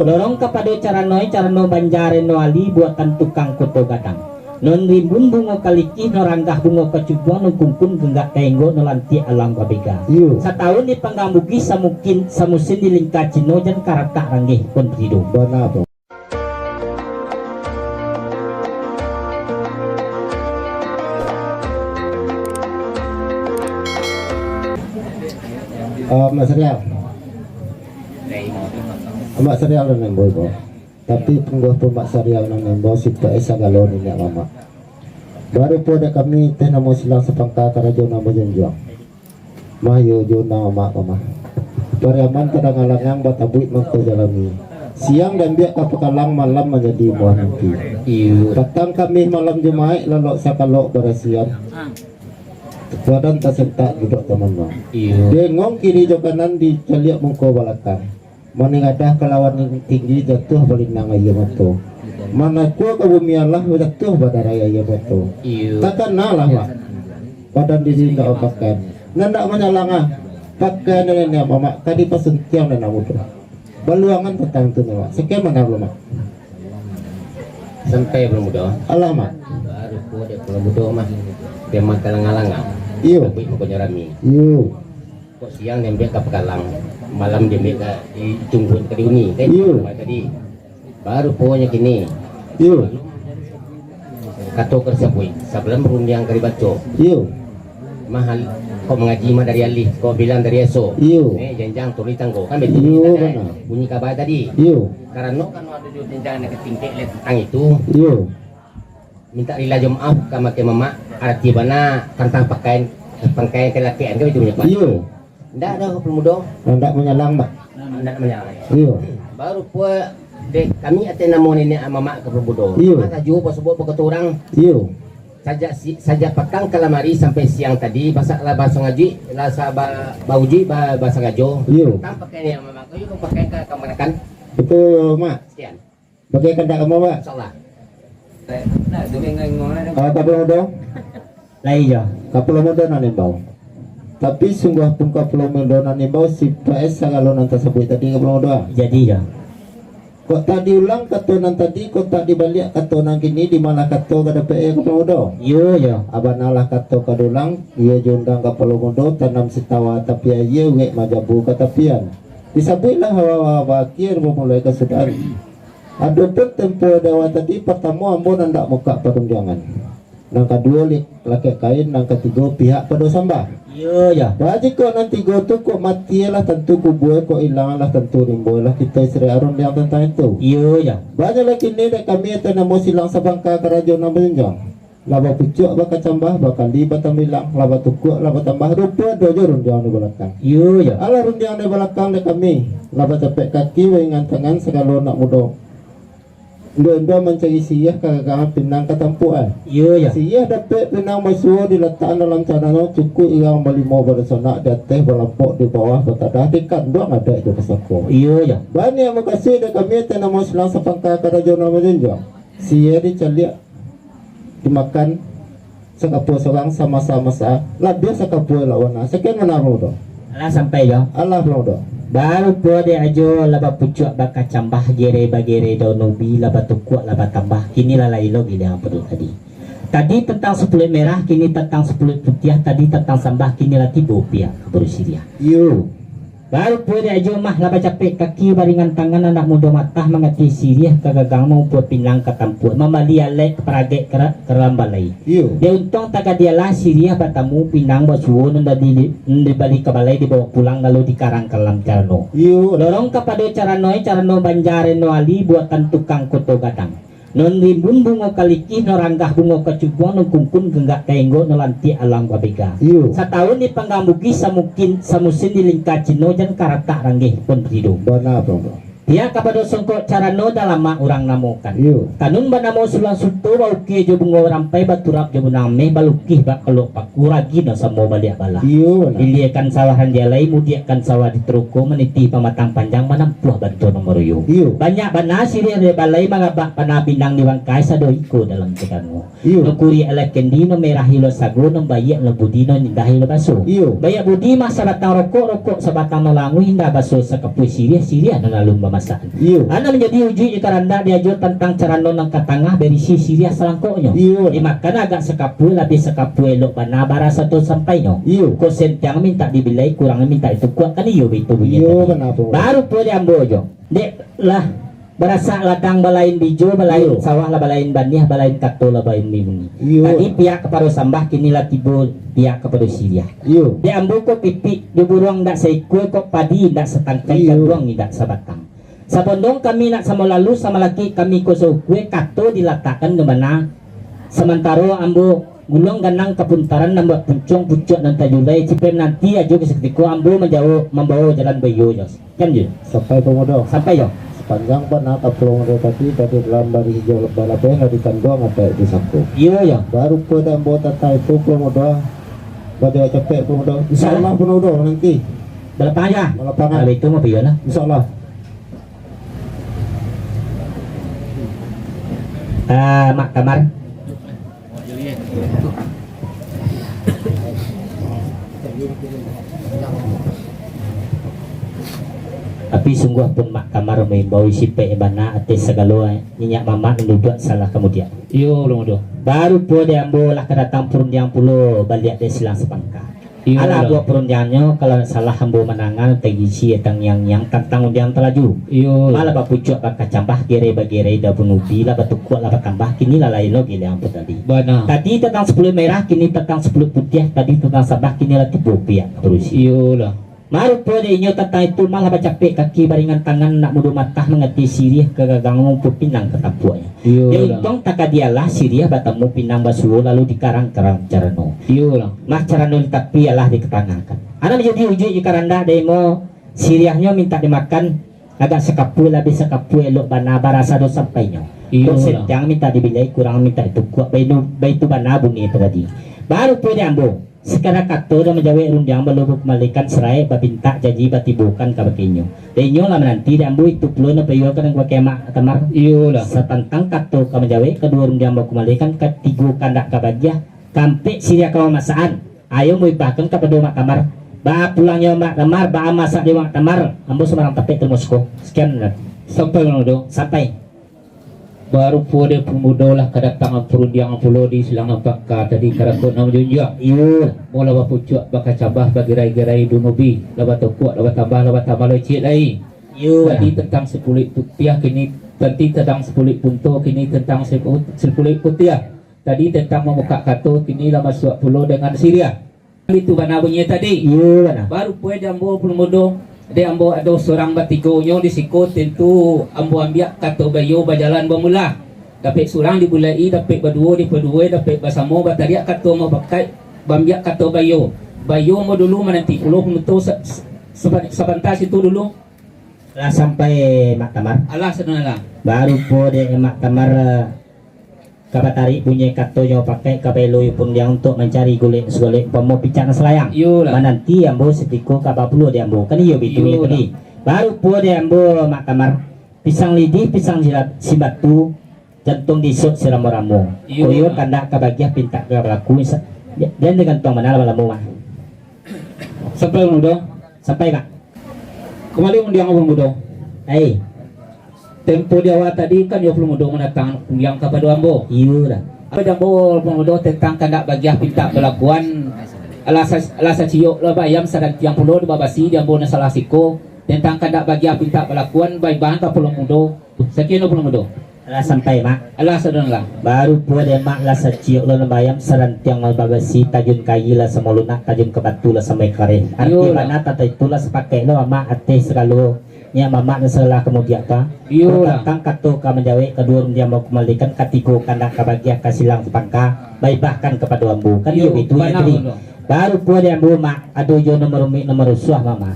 Dorong kepada carano banjare no ali buatan tukang koto gadang. Non rimbun bungo kaliki no ranggah bungo kecubuan no kumpun genggak tenggo no lanti alam babega. Setahun di panggambuki samusin di lingkar cino dan karakter ranggih pun hidup. Benar bro. Mak serial. Mak serial dan nembol bro. Tapi penggah pun mak serial dan nembol si PS galon ini mama. Baru pada kami teh namo silang sepangka karajo namo jenjuang. Mayo jo nama mama. Bariaman kadang ngalangang batabuit mangko jalami. Siang dan biak kapakalang malam menjadi buah nanti. Petang kami malam Jumat lalu sakalok berasian. Badan tak sentak duduk teman-teman. Dengong kiri jo kanan di caliak mengko balakang. Maningadah kelawan yang tinggi jatuh balinang ayam itu. Mana ku ke bumi Allah jatuh badaraya ayam itu. Takkan nalah lah. Badan diri tak opakan. Nanda menyalangah. Pakai nenek mama tadi pasun tiang dan amu tu. Baluangan tentang tu mak. Sekian mana belum mak? Sampai belum muda. Alamat. Baru ku dia belum muda mah. Dia makan ngalang-ngalang. Iyo. Tapi mau nyarami. Iyo. Kok siang dia ambil ke pekalang, malam dia ambil di tungguin ke diuni. Tadi baru pokoknya kini. Iyo. Kato kersabui, sebelum berundang ke baca. Iyo. Mahal kau mengaji mah dari alih, kau bilang dari esok. Iyo. Janjang tuli tanggo kan betul. Iyo benar. Bunyi kabar tadi. Iyo. Karena kan ada di janjang nak tingkek lihat tentang itu. Iyo. Minta rila jom maaf kama ke mama arti bana tentang pakaian kelakian ke itu banyak. Iyo. Ndak ada perlu muda. Ndak menyalang mak. Ndak menyalang. Iyo. Baru pun dek kami ate namo nenek mama ke perbudo. Iyo. Mata jauh pas sebut begitu orang. Iyo. Saja petang kelamari sampai siang tadi bahasa ngaji bahasa bauji bahasa ngajo. Iyo. Tang pakaian yang mama kau pakai ke kamar kan. Betul mak. Sekian. Bagai kendak kamu mak. Insyaallah. Kapal muda. Lai jo. Kapal muda nanembau. Tapi sungguh pun kapal muda nanembau si PS sagalon tersebut tadi kapal muda. Jadi jo. Kok tak diulang katonan tadi, kok tak dibalik katonan kini di mana kato kada PE kapal muda. Yo jo. Abanalah kato kadulang, ia jundang kapal muda tanam setawa tapi ia wek majabu katapian. Disabutlah hawa bakir memulai kesudahan. Ada pun tempo dewa tadi pertama ambo ndak muka perundangan. Nang kedua laki kain, nang ketiga pihak pada sambah. Yo jo. Baji kok nanti go tu kok mati lah tentu kubuai kok hilang lah tentu rimbo lah kita istri arun yang tentang itu. Yo jo. Banyak lagi ni dek kami atau namo silang sabangka kerajaan nama jenjang. Laba pucuk bakal cambah bakal di batang bilang laba tukuk laba tambah rupa dojo rundiang di belakang. Yo jo. Ala rundiang di belakang dek kami laba capek kaki wengan tangan segala nak muda. Ndo mencari siyah kagak pinang ketampuan. Yo jo. Siyah dapat pinang masuk diletakkan dalam caranya cukup yang belimo bersonak dateh berlampok di bawah bertadah dekat doang ada itu pesako. Yo jo. Banyak makasih dek kami tanah mau silang sepangka kerajaan nama jenjang. Siyah dicaliak dimakan sekapu seorang sama-sama sah. Lah dia sekapu lawan. Sekian menaruh doh. Alah sampai jo. Allah belum doh. Baru po de ajo laba pucuk baka cambah jere bagere donobi laba tukuk laba tambah kini lalai log yang perlu tadi. Tadi tentang 10 merah kini tentang 10 putih tadi tentang sambah kini lati bopia berusia. Yo. Baru po de ajo mah laba capek kaki baringan tangan anak muda matah mengati sirih kagagang mau buat pinang katamput mamalia lek peragek kerambalai. Yo. Dia untung tak dia lah sirih batamu pinang basuo nunda di balik ke balai dibawa pulang lalu dikarang kelam carano. Yo. Lorong kepada carano banjare no ali buatan tukang koto gadang. Non rimbun bungo kaliki no ranggah bungo kecubuan no kumpun genggak tenggo no lanti alam babega. Yo. Setahun di panggambuki samusin di lingkar cino dan karakter ranggih pun hidup. Benar bro. Dia kepada songkok carano dalam mak orang namokan. Yo. Kanun banamo sulang suto bauki jo bungo rampai baturap jo buname balukih bak kalau paku ragi no samo balik bala. Yo. Iliakan sawahan jalai mudiakan sawah di truko meniti pematang panjang manampuah bantu nomor yo. Yo. Banyak bana siri de balai mangabak panabinang di bangkai sado iko dalam tekanmu. Yo. Nukuri elek kendi no merah hilo sago no bayak no budi no nindah hilo baso. Yo. Bayak budi masa batang rokok sabatang no langu hinda baso sa kapuy siri no lalu masaan. Iyo. Ana menjadi uji ikaranda diajar tentang cara nonang katangah berisi Syria selangkoknya. Iyo. Dimakan agak sekapu lebih sekapu elok bana bara satu sampai no. Iyo. Ko sentiang minta dibilai kurang minta itu kuat kan iyo itu bunyi. Iyo kenapa? Baru po diambo jo. Dek lah berasa ladang balain bijo balain sawah lah balain baniah balain kato lah balain mimuni. Tadi pihak kepada sambah kini lah tibo pihak kepada Syria. Iyo. Diambo ko pipi di burung ndak seikue kok padi ndak setangkai kaduang ndak sabatang. Sabondong kami nak sama lalu sama lagi kami ko kue kato diletakkan di mana sementara ambo gulung ganang kepuntaran nambah puncong pucuk dan tajulai cipem nanti aja kesetiko ambo membawa jalan bayo jos. Kan je Sampai pemuda. sampai yo. Panjang pernah tapung tadi dalam bari hijau balapeh di kandong apa di saku. Iya ya. Baru pada anggota itu pemuda pada capek pemuda. Insyaallah pemuda nanti. Balapan aja. Balapan. Kalau itu mah pion lah. Insyaallah. Mak kamar. Tapi sungguh pun mak kamar membawa isi bana atas segala minyak mamak duduk salah kemudian. Iyo belum do. Baru po diambil lah kedatang perundiang pulau balik dia silang sepangka. Iyo Ala buat perundiannya kalau salah ambo menangan tegisi tang yang tentang undian telaju. Iyo. Malah bapucuk bak kacambah gere bagere dah bunubi lah batu kuat lah tambah kini lah lain lo gile ampo tadi. Bana. Tadi tentang 10 merah kini tentang 10 putih tadi tentang sabah kini lah tipu pihak terus. Iyo lah. Maru po di inyo tentang itu malah bacapek kaki baringan tangan nak mudu matah mengati sirih kegagang ngumpul pinang ketampuanya. Iyo Dia lah. untung tak dialah sirih bertemu pinang basuh lalu dikarang-karang carano. Iyo lah. Mah carano tapi ialah diketangangkan. Ada menjadi uji jika randa demo sirihnya minta dimakan agak sekapu lebih sekapu elok bana barasa do sampainya. Iyo Dosen lah. yang minta dibilai kurang minta itu kuat baitu bana bunyi itu tadi. Baru po diambo. Sekarang kato dah menjawab rundang belum kembalikan serai babinta janji batibukan kabakinyo. Denyo lah menanti diambo itu perlu na payo kan gua kemak kamar. Iyo lah. Setantang kato ka menjawab kedua rundang mau kembalikan ketiga kandak kabagya kampe siria kawa masaan. Ayo mau ibahkan kepada mak kamar. Ba pulangnya mak kamar ba masak di mak kamar. Ambo semarang tapek termosko. Sekian Sampai belum do. sampai. Baru po dia pemuda lah kedatangan perundiangan pulau di Silang Apaka tadi karakot nama junjak. Iyo. Mula bapucuk bakal cabah bagi gerai-gerai dunubi. Laba tekuat, laba tambah lecit lagi. Iyo. Tadi tentang sepulik putih kini tadi tentang sepulik punto kini tentang sepulik putih. Tadi tentang memuka kato kini lah masuk pulau dengan Syria. Itu mana bunyi tadi? Iyo mana? Baru po dia ambo pemuda. Dia ambo ada seorang batigonyo di sikut tentu ambo ambiak kato bayo bajalan bermula. Dapat surang dibulai, dapat berdua dapat bersama batariak kato mau bakai bambiak kato bayo. Bayo mau dulu menanti pulau penutup sebentar situ dulu. Lah sampai mak kamar. Alah sebenarnya. Baru po dia mak kamar kabatari punya katonyo pakai kabeloi pun dia untuk mencari golek pemo picak selayang. Iyo lah. Nanti ambo setiko kabapulu dia ambo kan iyo bitu Iyo tadi. Baru po dia ambo mak kamar pisang lidi pisang si batu jantung disuk siramu-ramu. Iyo Koyo lah. kandak kabagiah pinta ke pelaku dan dengan tong mana lamu mah. Sampai pemuda. Sampai mak. Kembali mendiang pemuda. Tempo dia awal tadi kan dia pemuda mendatang yang kepada ambo. Iyo dah. Apa jambo pemuda tentang kandak bagiah pinta pelakuan alasa ciok lah bayam sadang tiang pulau di babasi jambo na salah siko tentang kandak bagiah pinta pelakuan baik bahan ka pemuda. Sekian pemuda. Lah sampai mak. Alah saudara. Baru po dia mak lah saciok lo bayam sarantiang mal babasi tajun kayi lah semoluna tajun ke batu lah sampai kare. Arti Iyo mana tata itulah sepakai lo mak ate segalo nya mama na salah kemudian apa. Iyo lah. Kang kato ka menjawe kedua dia mau kembalikan katigo kandak kabagia kasilang sepangka baik bahkan kepada ambu kan iyo itu Banang, jadi. pemuda. Baru po dia ambu mak aduh yo nomor suah mama.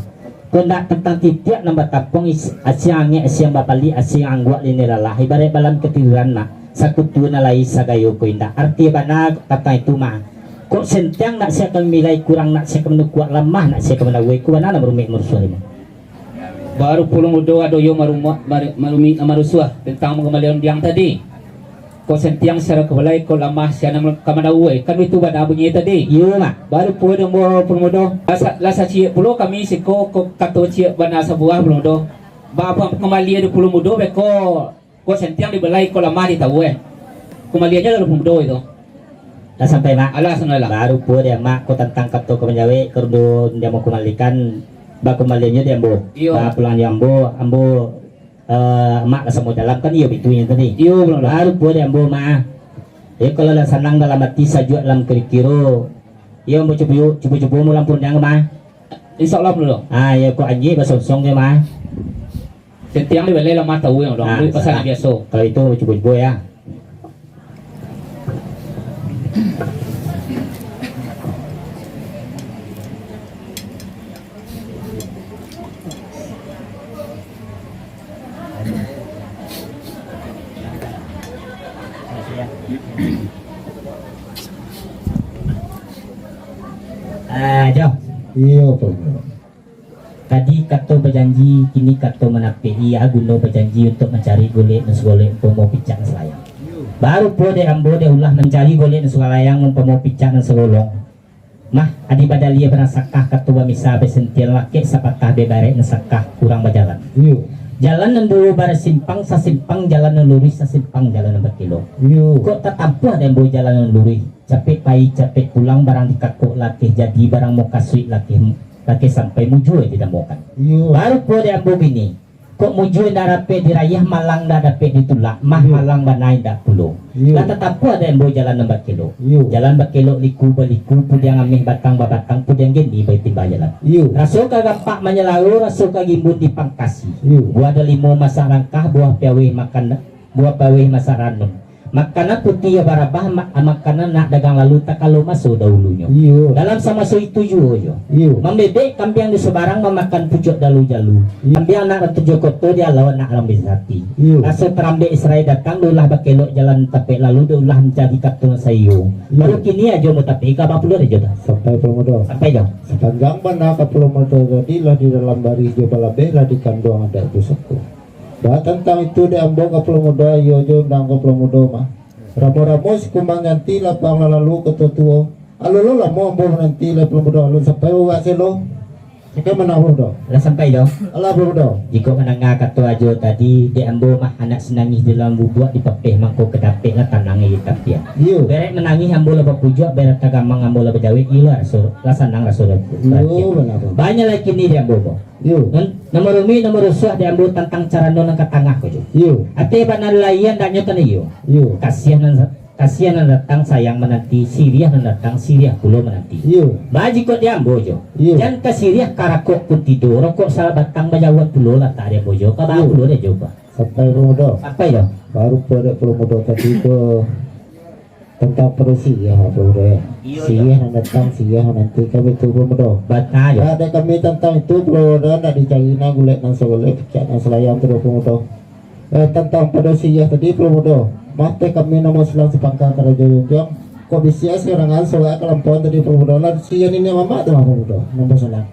Kondak tentang titik nombor tapong asyang asyang bapali asyang anggua ini lalah ibarat balam ketiduran mak sakutu na lai sagayo ko inda arti bana kata itu mah kok sentiang nak siya milai kurang nak siya kuat lemah nak siya menawai ku bana merumik mursuah ini Baru pulang udo ado yo marumi amarusuah tentang mengembalikan yang tadi. Kau sentiang secara kebalai kau lamah siana kamanawe kan itu pada bunyi tadi. iyo mak Baru pulang mo pemudo lasa cie pulau kami siko ko kato cie bana sebuah pemudo. Bapak kembali 20 mudo ko sentiang dibelai ko lama di tahu kembali aja 20 mudo itu Dah sampai mak. alas lah Baru pun dia mak ko tentang kapto ke menjawe kerdo dia mau kembalikan ba kembaliannya dia ambo. Iyo. Ba pulang dia ambo mak semua dalam kan iyo bitunya tadi. iyo belum lah Baru pun dia ambo mak. Ya kalau lah senang dalam hati sajuk dalam kiro. Iyo mau coba mu lampun yang mah. insya Allah belum Ah ya ko anji ba song dia mah. sentiang dibelai lama tahu yang dong beli pasar biasa Kalau itu coba ya. Jauh. Iya Pemudo. Tadi kato berjanji, kini kato menapihi Guno berjanji untuk mencari golek golek mau picak selayang. Baru po de ambo de ulah mencari golek selayang mau picak selolong. Mah adi badalia berasakah katua misa besentian laki sapatah bebare nesakah kurang berjalan. Iya. Jalan nemburu bar simpang sasimpang jalan lurus sasimpang jalan berkilo. Iya. Kok tak tampu ada yang jalan lurus. Capek pai capek pulang barang dikakuk laki jadi barang mau kasui laki sampai mujue tidak mau kan. Iya. Baru po dia ambo gini. Kok mujue dah dapat dirayah malang dah dapat ditulak mah Iya. malang banai dah pulau. Iya. Lah tetapu ada yang jalan 4 kilo. Iya. Jalan berkilo liku beliku pudiang amih batang babatang pudiang gini baik tiba jalan. Iya. Rasul kagak menyelalu rasul kagimbun di pangkasi. Iya. Buah ada 5 masa rangkah buah piawi makan buah piawi masa ranum. Makanan putih ya barabah makanan nak dagang lalu tak kalau masuk dahulunya. Iya. Dalam sama so itu juga. Iya. Membebek kambing di sebarang memakan pucuk dalu-jalu. Iya. Kambing nak tujuh koto dia lawan nak lambe hati. Iya. Asal perambe Israel datang dulah bakelok jalan tapek lalu dulah menjadi katung sayu. Iya. Baru kini aja mau tapek ka 40 aja dah. Sampai Pemudo. Sampai dah. Sepanjang mana ke Pemudo tadi lah di dalam bari Jabalabe lah di kandung ada pusatku. Bah tentang itu di ambo ke Pemudo yojo ndang ke Pemudo mah. Ramo-ramo si kumbang nanti lah pang lalu ketutuo. Alo lah mau ambo nanti lah Pemudo lalu sampai uga selo. Sekarang mana Pemudo? Dah sampai dah. Allah Pemudo. Jika menengah kata aja tadi di ambo mah anak senangis dalam bubuk dipepeh mangko kedapek lah tanangi tapi ya. Iyo. Beret menangis ambo lah berpujuk beret tagamang ambo lah berjawe iya lah sanang rasul. Iyo benar. Banyak lagi ni dia ambo. Iyo. Nomor umi nomor rusuh dia ambo tentang cara nonang ke tengah ko jo. Iyo. Ate banar layan dan nyotan iyo. Iyo. Kasihan nan datang sayang menanti Siriah nan datang Siriah pulau menanti. Iyo. Baji kok dia ambo jo. Iyo. Dan ke Siriah karakok pun tidur kok salah batang bajawat pulau lah tak ada bojo ka ba pulau dia coba. Sampai Pemudo. Sampai dah. Baru pada Pemudo tadi itu tentang perusi ya Pemudo ya. Siyah yang datang siyah nanti kami itu Pemudo. Batna jo. Ada kami tentang itu Pemudo nak dicari na gulek nang segolek pecah nang selayam terus Pemudo. Tentang perusi ya tadi Pemudo. Mate kami nama selang sepangka karajo yunjong. Kok bisa sekarang soal kelampauan tadi Pemudo lah siyah ini mama tu Pemudo. Nombor selang.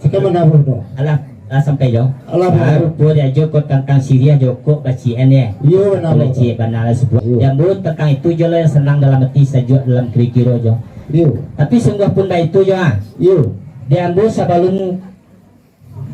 Sekarang mana Pemudo? Alah sampai dah. Allah Baru pun dia joko tentang Siriah joko bacian ya. Iya benar. Kalau cik benar sebuah. Iya. Yang buruk tentang itu je lah yang senang dalam hati sajuk dalam kira-kira jo. Iya. Tapi sungguh pun dah itu jo ah. Iya. Dia ambil sebelum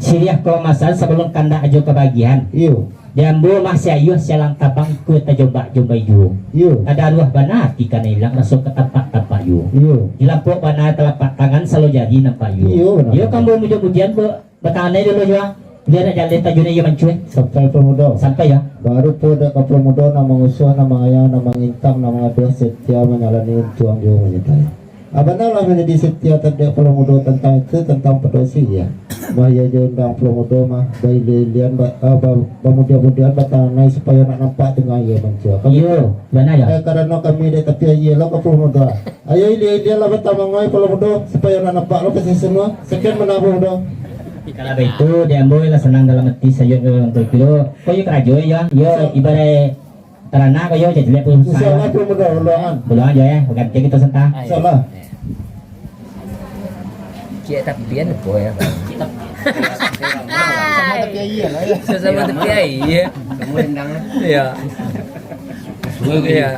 Siriah kalau masalah sebelum kanda ajo kebagian. Iya. Dia ambil masih ayuh sialang tabang ikut jomba ju. Iya. Ada arwah banat ikan hilang masuk ke tempat yu. Iya. Dilampok banat telapak tangan selalu jadi nampak yu. Iya, benar. Yo kamu mudah-mudahan bertangan dulu jo. Dia nak jalan tajunnya yang mencuit Sampai Pemudo. sampai ya. Baru pada ke Pemudo nama usuh nama ayah nama ngintang nama aduh setia menyalani tuang jauh menyertai. Abang lah menjadi setia tanda Pemudo tentang itu tentang pedosi ya. Bahaya jauh undang Pemudo mah bayi lilian pemuda-mudian batanai supaya nak nampak dengan ia mencua. Iyo, benar ya. Karena kami dia tapi ayah lo ke Pemudo. Ayah dia lah batamangoi Pemudo supaya nak nampak lo kasih semua. Sekian mana Pemudo. Kalau begitu dia ambil lah senang dalam hati sayur untuk kilo. Kau yo kerajo ya. Yo ibarat terana kau yo jadi lihat pun Insyaallah saya. Pemudo ulangan. Belum aja ya. Bukan kita sentah. Insyaallah. Cik tak pian apa ya? Sama tapi ayah lah ya. Sesama tepi ya. Semua endang lah. Ya. Ya.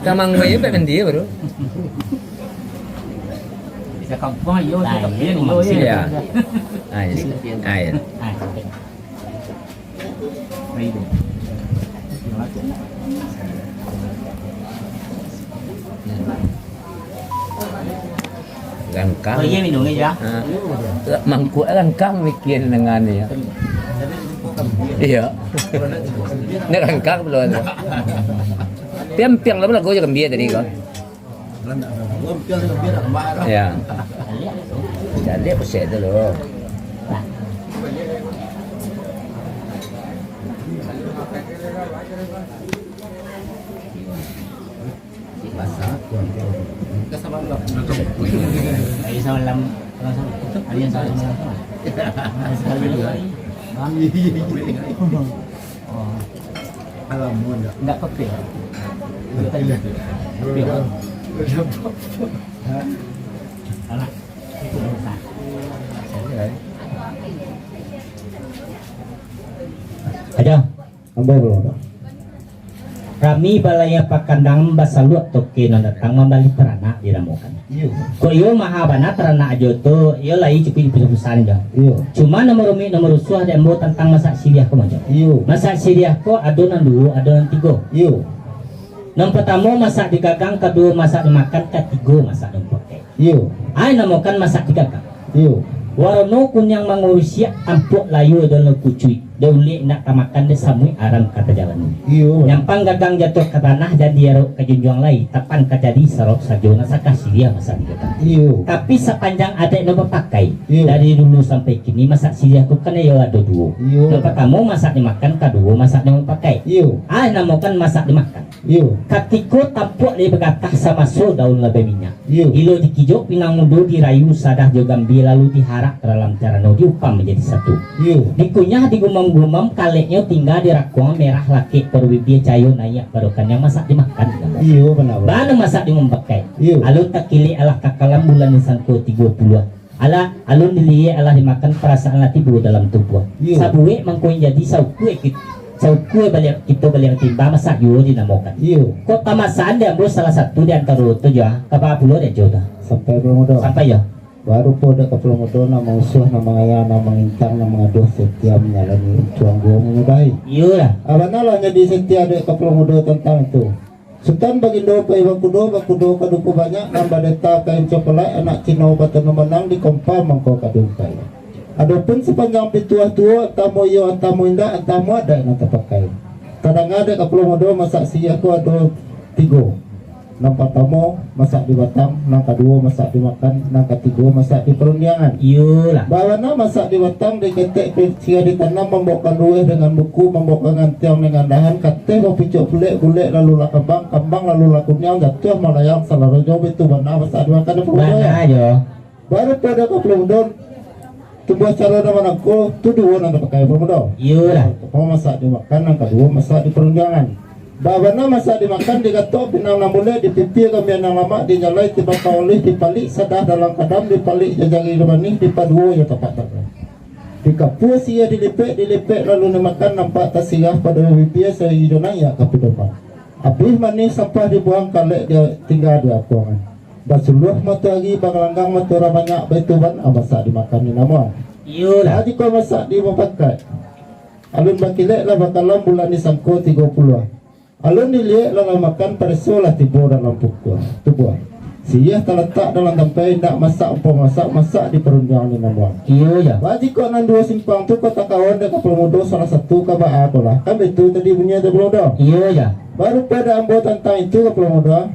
Tamang gue ya dia baru. bisa kampung ayo Nah, tapi ini yo Iya. Air. Air. Ah, Rangkang. iya minum ya. Mangkuk rangkang bikin dengan ya. Iya. Ini rangkang belum ada. Piang-piang lah lagu je kembia tadi kan. Ya. Jadi pasal tu loh. Ay salam. Alian salam. Enggak kopi. Ada. Ambo belum ada. Kami balaya pakandang basalut toke na datang membali terana diramukan. Iyo. Ko iyo mahabana terana ajo to iyo lai cukup pesan ja. Iyo. Cuma nomor suah dan mau tentang masak siriah ko majo. Iyo. Masak siriah ko adonan 2, adonan 3. Iyo. Yang pertama masak di gagang, kedua masak dimakan, ketiga masak dipakai. Iyo. Ai namakan masak di gagang. Iyo. Warono kunyang mangurusia ampuk layu dan kucuy. Dauli nak tamakan de samui arang kata jalan. Iyo. Nyampang gagang jatuh ke tanah jadi arok ke junjung lain. Tapan kajadi sarok sajona sakasih dia masak di gagang. Iyo. Tapi sepanjang adek no pakai Iya. dari dulu sampai kini masak siriah ku kan ya ada 2. Iya. Yang pertama masak dimakan, kedua masak dipakai. Iyo. Ah namakan masak dimakan. Iyo. Katiko tampuk di begatah sama so daun lebih minyak. Iyo. Ilo dikijok pinang mudo dirayu sadah jogambi lalu diharak ke dalam cara no diupam menjadi satu. Iyo. Dikunyah digumam-gumam kaleknya tinggal di rakuang merah laki perwibia cayo nayak barukan yang masak dimakan. Iyo benar. Bana masak dimakai. Iyo. Alun takili ala kakalam bulan nisan ko 30. Ala alun diliye ala dimakan perasaan lati bu dalam tubuh. Iyo. Sabuwe mangkoin jadi saukue balik kita balik timba masak yo dinamakan. Iyo. Kok tamasaan dia bro salah satu di antara itu ya. Kapa pulau dia jodoh. Sampai belum ada. Sampai ya. Baru pada kepulauan Modo nama usuh nama ayah nama intang nama aduh setia menyalani tuang gua mengudai. Iya lah. Abang lah jadi setia ada kepulauan Modo tentang itu. Sultan bagindo ke bakudo kaduku banyak nambah deta kain coklat anak Cina batan menang di kompa mangko kadukai. Adapun sepanjang tua tamu yo tamu indah tamu ada yang terpakai. Kadang ada kepulauan Modo masak siaku ada 3. Nang pertama masak di batang, nang kedua masak dimakan, nang ketiga masak di perundangan. Iya lah. Bawana masak di batang di ketek sia ditanam membawakan rueh dengan buku membawakan tiang dengan dahan kate picuk bulet lalu lah kembang lalu lah kunyang jatuh malayang salah rojo itu bana masak dimakan di Mana perundangan. aja. Baru pada keplundon tubuh cara nama aku tu dua nang pakai permudo. Iya lah. Pertama masak dimakan, nang kedua masak di perundangan. Bawana masa dimakan digato pinang namule dipipi kami yang lama dinyalai tiba oleh dipalik sadah dalam kadam dipalik jajangi rumani dipaduo ya tepat dikapus ia dilipek lalu dimakan nampak tasirah pada pipi sehidupnya ya kapidopa habis manis sampah dibuang kalek dia tinggal di akuangan basuluh matu lagi banglanggang matu banyak betuban masak dimakan di nama Iya lah. jadi kau masak di mapakai alun bakilek lah bakalan bulan di sangko 30. Alun dilihat lalu makan persolah tiba dalam tubuh. Siah terletak dalam tempat nak masak masak di perundangan di nama. Iya ya. Wajib kau nan 2 simpang tu kau tak kawan dekat Pemudo salah satu kabar apa lah. Kan itu tadi punya tu Pemudo. Iya ya. Baru pada ambo tentang itu ke Pemudo.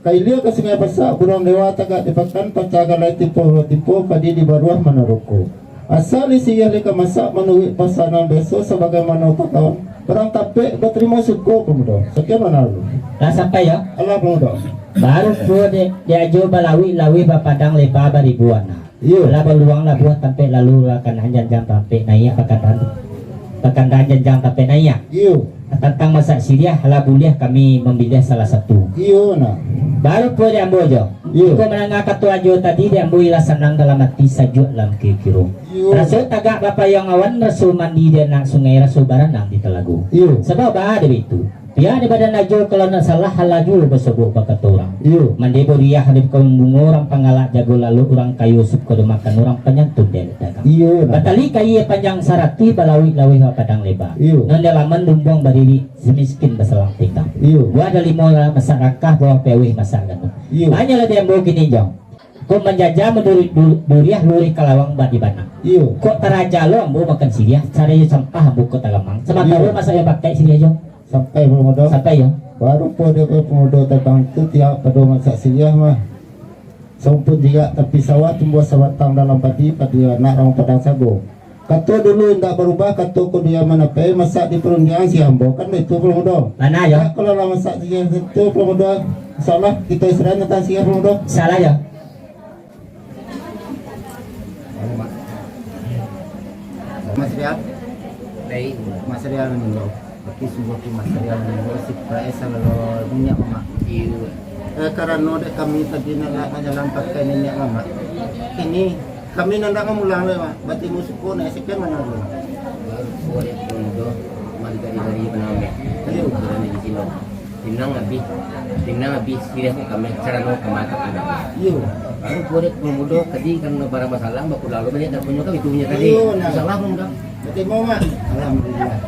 Kailia ke sungai Pasak burung dewa tagak dipakan pacagalai tipu padi di baruah Manaroko. Asal siah leka masak menurut pasanan besok sebagaimana tak kawan. Perang tapek berterima syukur Pemudo. Sekian mana lu? Lah sampai ya. Allah Pemudo. Baru pro dia ajo balawi bapadang lepa baribuan. Iya. Lah beluang lah buat sampai lalu akan hanjang sampai naik pakan janjang sampai naik. Iya. Tentang masak siriah lah boleh kami memilih salah satu. Iya nah. Baru pro dia ambo jo. Iya. Ko menangga katu ajo tadi dia ambo ila senang dalam hati sajuk dalam kikiro. Iya. Rasul tagak bapak yang awan rasul mandi dia nak sungai rasul baranang di Telagu. Iya. Sebab ada itu. Ya di badan ajo kalau nak salah halaju besobok bakat orang. Iyo. Mandi buriah hadip kaum bungo orang pangalak jago lalu orang kayu sup kudu makan orang penyantun dari dagang. Iyo. Batali kayu panjang sarati balawi lawi padang lebar. Iyo. Non dalaman lumbung bariri semiskin basalang tingkang. Iyo. Gua ada lima masyarakat bawa pewih masakan. Iyo. Banyak lah dia mau gini jong. Kau menjajah menurut duriah luri kalawang badi banang. Iyo. Kok teraja lo ambo makan siriah, caranya sampah ambo kota lamang. Sementara masa yang pakai siriah jong. Sampai pemuda. Sampai ya. Baru po dia pemuda tentang itu tiap pada masak siriah mah. Sampun juga tapi sawah tumbuh sabatang dalam padi anak orang padang sago. Kata dulu tidak berubah, kata ko dia mana pe masak di perundian si ambo kan itu pemuda. Mana ya? Kalau lah masak siriah itu pemuda, salah kita istirahat tentang siriah pemuda. Salah ya. Mas Rial, Mas Rial menunggu. Tapi semua Mas Rial menunggu si Praesa kalau minyak mama. Karena dek kami tadi nak jalan pakai minyak mama. Ini kami nandak mengulang le mak. Berarti musuh pun sekian mana dulu. Boleh mudo mari dari penamnya. Ayo berada di sini. Timnang habis sirah kami cara no kemata ada. Iyo. Aku boleh mudo tadi karena barang masalah baku lalu banyak dan punya kami punya tadi. Iyo, nah. Masalah belum dah. Berarti mau mak. Alhamdulillah.